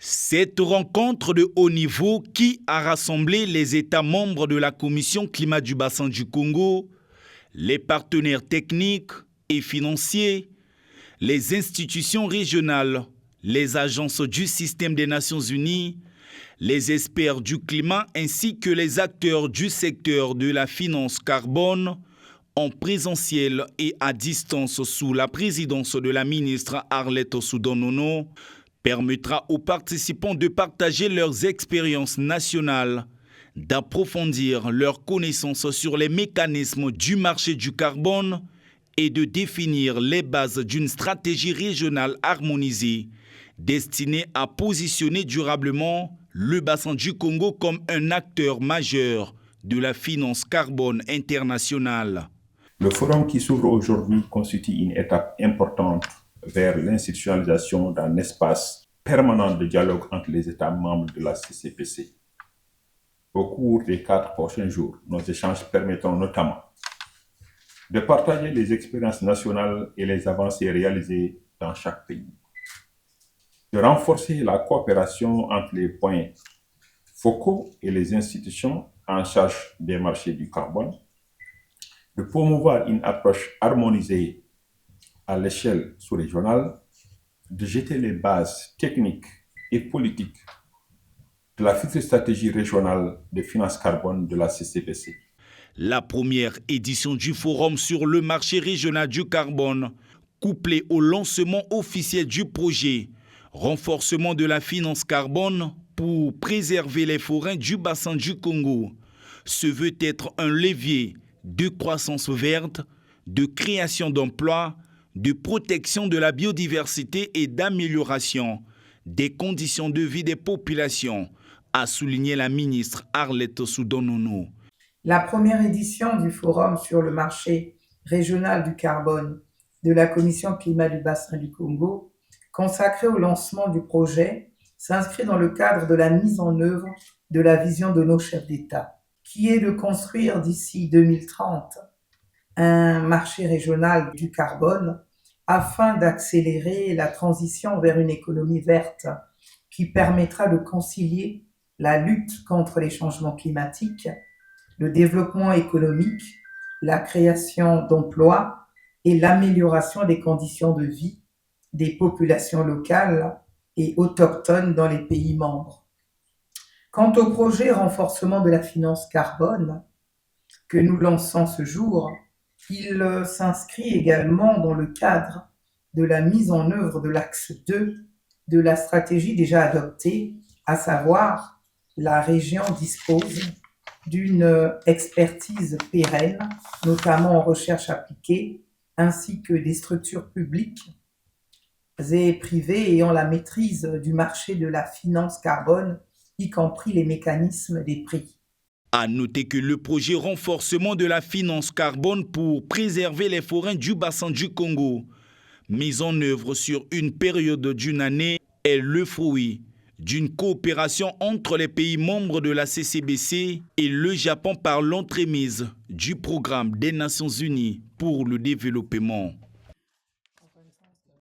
Cette rencontre de haut niveau qui a rassemblé les États membres de la Commission climat du bassin du Congo, les partenaires techniques et financiers, les institutions régionales, les agences du système des Nations Unies, les experts du climat ainsi que les acteurs du secteur de la finance carbone, en présentiel et à distance sous la présidence de la ministre Arlette Soudan-Nono, permettra aux participants de partager leurs expériences nationales, d'approfondir leurs connaissances sur les mécanismes du marché du carbone et de définir les bases d'une stratégie régionale harmonisée destinée à positionner durablement le bassin du Congo comme un acteur majeur de la finance carbone internationale. Le forum qui s'ouvre aujourd'hui constitue une étape importante vers l'institutionnalisation d'un espace permanent de dialogue entre les États membres de la CCPC. Au cours des 4 prochains jours, nos échanges permettront notamment de partager les expériences nationales et les avancées réalisées dans chaque pays, de renforcer la coopération entre les points focaux et les institutions en charge des marchés du carbone, de promouvoir une approche harmonisée à l'échelle sous-régionale, de jeter les bases techniques et politiques de la future stratégie régionale de finance carbone de la CCPC. La première édition du Forum sur le marché régional du carbone, couplée au lancement officiel du projet renforcement de la finance carbone pour préserver les forêts du bassin du Congo, se veut être un levier de croissance verte, de création d'emplois, de protection de la biodiversité et d'amélioration des conditions de vie des populations, a souligné la ministre Arlette Soudan-Nono. La première édition du Forum sur le marché régional du carbone de la Commission climat du bassin du Congo, consacrée au lancement du projet, s'inscrit dans le cadre de la mise en œuvre de la vision de nos chefs d'État, qui est de construire d'ici 2030 un marché régional du carbone afin d'accélérer la transition vers une économie verte qui permettra de concilier la lutte contre les changements climatiques, le développement économique, la création d'emplois et l'amélioration des conditions de vie des populations locales et autochtones dans les pays membres. Quant au projet renforcement de la finance carbone que nous lançons ce jour, il s'inscrit également dans le cadre de la mise en œuvre de l'axe 2 de la stratégie déjà adoptée, à savoir la région dispose d'une expertise pérenne, notamment en recherche appliquée, ainsi que des structures publiques et privées ayant la maîtrise du marché de la finance carbone, y compris les mécanismes des prix. À noter que le projet renforcement de la finance carbone pour préserver les forêts du bassin du Congo, mis en œuvre sur une période d'une année, est le fruit d'une coopération entre les pays membres de la CCBC et le Japon par l'entremise du programme des Nations Unies pour le développement.